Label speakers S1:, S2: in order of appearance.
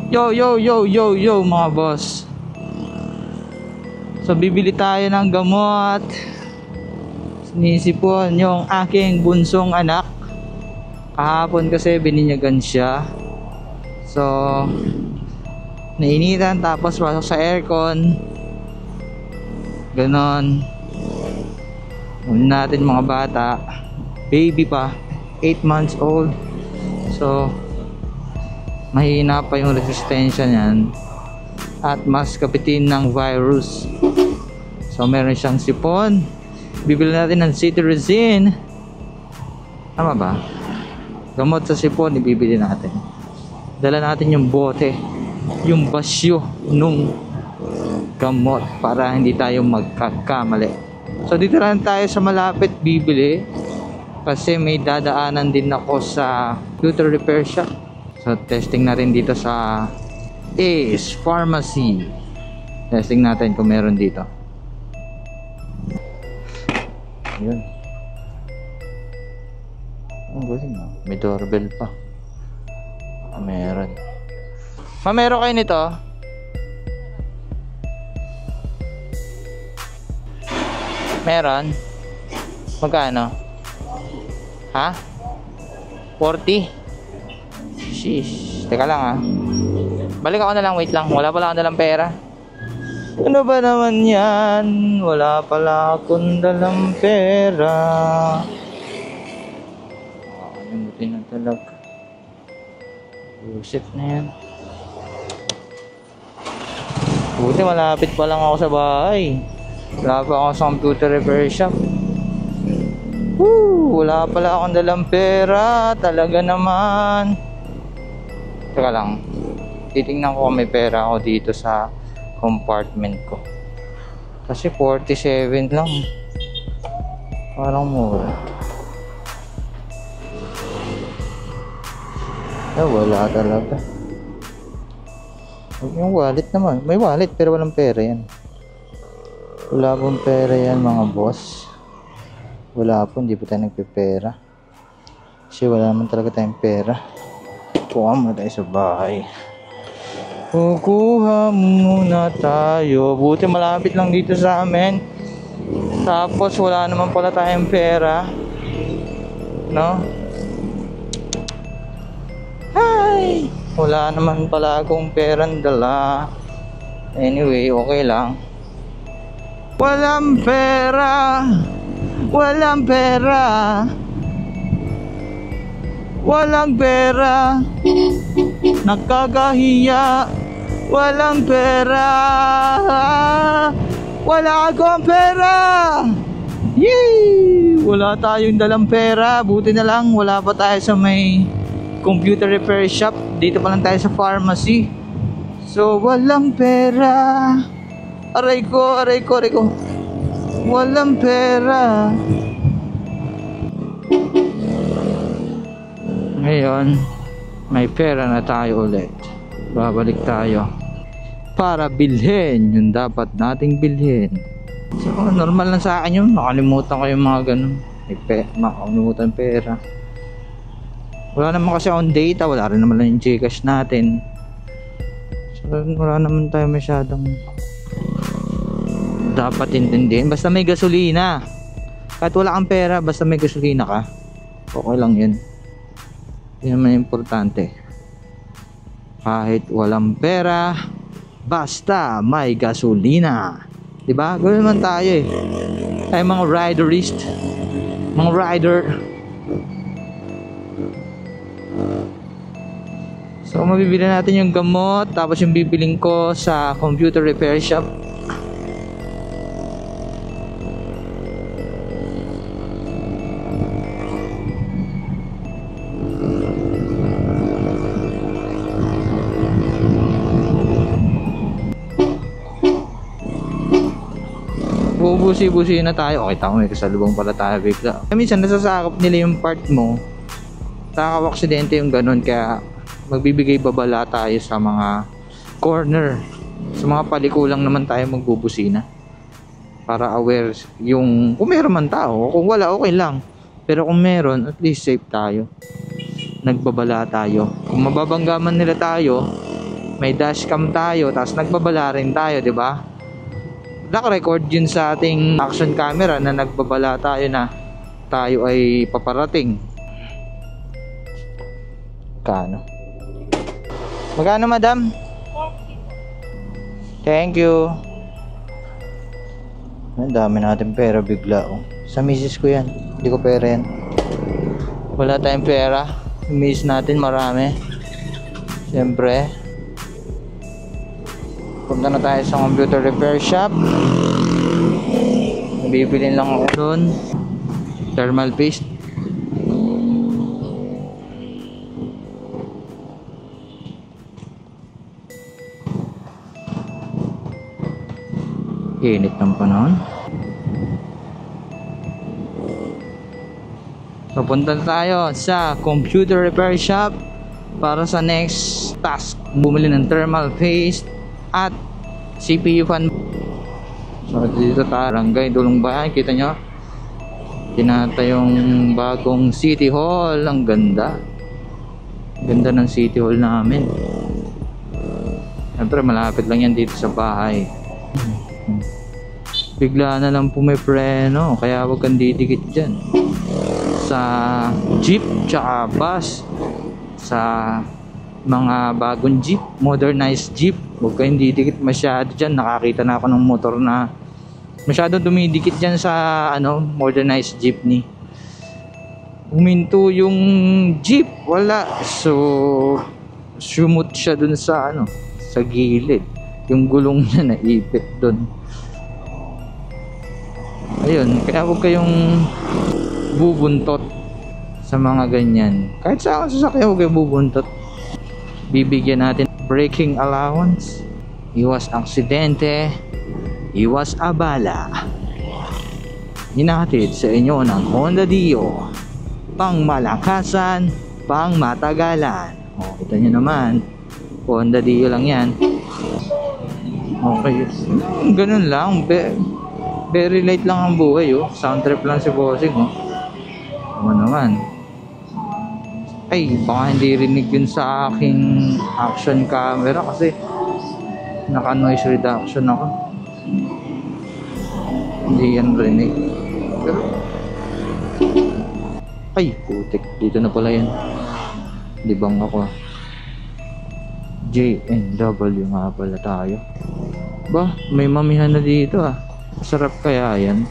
S1: Yo, yo, yo, yo, yo mga boss. So bibili tayo ng gamot. Sinisipon yung aking bunsong anak. Kahapon kasi bininyagan siya. So nainitan tapos pasok sa aircon. Ganon. Una natin mga bata. Baby pa, 8 months old. So mahina pa yung resistensya niyan at mas kapitin ng virus. So meron siyang sipon. Bibili natin ng cetirizine. Tama ba? Gamot sa sipon ibibili natin. Dala natin yung bote, yung basyo nung gamot para hindi tayo magkakamali. So dito lang tayo sa malapit bibili kasi may dadaanan din ako sa computer repair shop. So testing natin dito sa Ace Pharmacy. Testing natin kung meron dito. Ayun. Ang galing ah. May doorbell pa. Meron. Meron kayo nito? Meron? Magkano? Ha? 40? Sheesh. Teka lang ah. Balik ako na lang, wait lang. Wala pala akong dalang pera. Ano ba naman yan? Wala pala akong dalang pera. Kalimutin na talaga. Buset na yan. Buti malapit pa lang ako sa bahay. Wala pa ako sa computer repair shop. Wala pala akong dalang pera. Talaga naman. Teka lang, titingnan ko kung may pera ako dito sa compartment ko. Kasi 47 lang. Parang mura. Wala talaga. Yung wallet naman. May wallet pero walang pera yan. Wala pong pera yan mga boss. Wala po, hindi po tayo nagpipera. Kasi wala naman talaga tayong pera. Kuha muna tayo sa bahay. Kukuha muna tayo. Buti malapit lang dito sa amin. Tapos wala naman pala tayong pera. No? Hi! Wala naman pala akong perang dala. Anyway, okay lang. Walang pera. Walang pera. Walang pera. Nakakahiya. Walang pera. Wala akong pera. Yee! Wala tayong dalang pera. Buti na lang wala pa tayo sa may computer repair shop. Dito pa lang tayo sa pharmacy. So walang pera. Aray ko, aray ko, aray ko. Walang pera. Ngayon, may pera na tayo ulit. Babalik tayo para bilhin yung dapat nating bilhin. So, normal lang sa akin yun. Makalimutan ko yung mga ganun. Makalimutan pera. Wala naman kasi on data. Wala rin naman lang yung Gcash natin. So, wala naman tayo masyadong dapat intindihin. Basta may gasolina. Kahit wala kang pera, basta may gasolina ka, okay lang yun. Yun naman importante. Kahit walang pera, basta may gasolina. Diba? Gawin naman tayo eh. Tayo mga riderist. Mga rider. So mabibili natin yung gamot. Tapos yung bibiling ko sa computer repair shop. Bubusi-busi na tayo. Okay, tama, may kasalubong pala tayo bigla. Minsan nasasakop nila yung part mo. Nakaka-aksidente yung ganun. Kaya magbibigay babala tayo sa mga corner. Sa mga palikulang naman tayo magbubusina. Para aware yung kung meron man tao. Kung wala, okay lang. Pero kung meron, at least safe tayo. Nagbabala tayo. Kung mababanggaman nila tayo, may dashcam tayo, tapos nagbabala rin tayo, di ba? Naka-record yun sa ating action camera na nagbabala tayo na tayo ay paparating. Kano? Magkano, madam? Thank you. Ang dami natin pera bigla, oh. Sa misis ko yan, hindi ko pera yan. Wala tayong pera. Yung misis natin marami. Siyempre, punta na tayo sa computer repair shop. Bibilin lang ako doon. Thermal paste. Init ng panahon. Papunta tayo sa computer repair shop para sa next task. Bumili ng thermal paste at CPU fan. So dito tayo, Barangay Dulong Bayan. Kita nyo, tinata yung bagong City Hall. Ang ganda. Ganda ng City Hall namin. Siyempre malapit lang yan dito sa bahay. Bigla na lang pumipreno, kaya huwag kang didikit dyan sa jeep tsaka bus. Sa mga bagong jeep, modernized jeep, huwag kayong didikit masyado dyan. Nakakita na ako ng motor na masyado dumidikit dyan sa modernized jeepney. Huminto yung jeep, wala. So sumut siya dun sa sa gilid. Yung gulong niya naipit dun. Ayun, kaya huwag kayong bubuntot sa mga ganyan. Kahit sa sasakyan, huwag kayong bubuntot. Bibigyan natin braking allowance. Iwas aksidente, iwas abala. Hinatid sa inyo ng Honda Dio. Pang malakasan, pang matagalan. O, kita nyo naman, Honda Dio lang yan. Okay, ganun lang. Very light lang ang buhay, oh. Sound trip lang si bossing, oh. Ano naman. Ay, baka hindi rinig yun sa aking action camera kasi naka noise reduction ako. Hindi yan rinig. Pero ay, putik. Dito na pala yan. Libang ako. JNW nga pala tayo. Ba, may mamihan na dito, ah. Sarap kaya yan.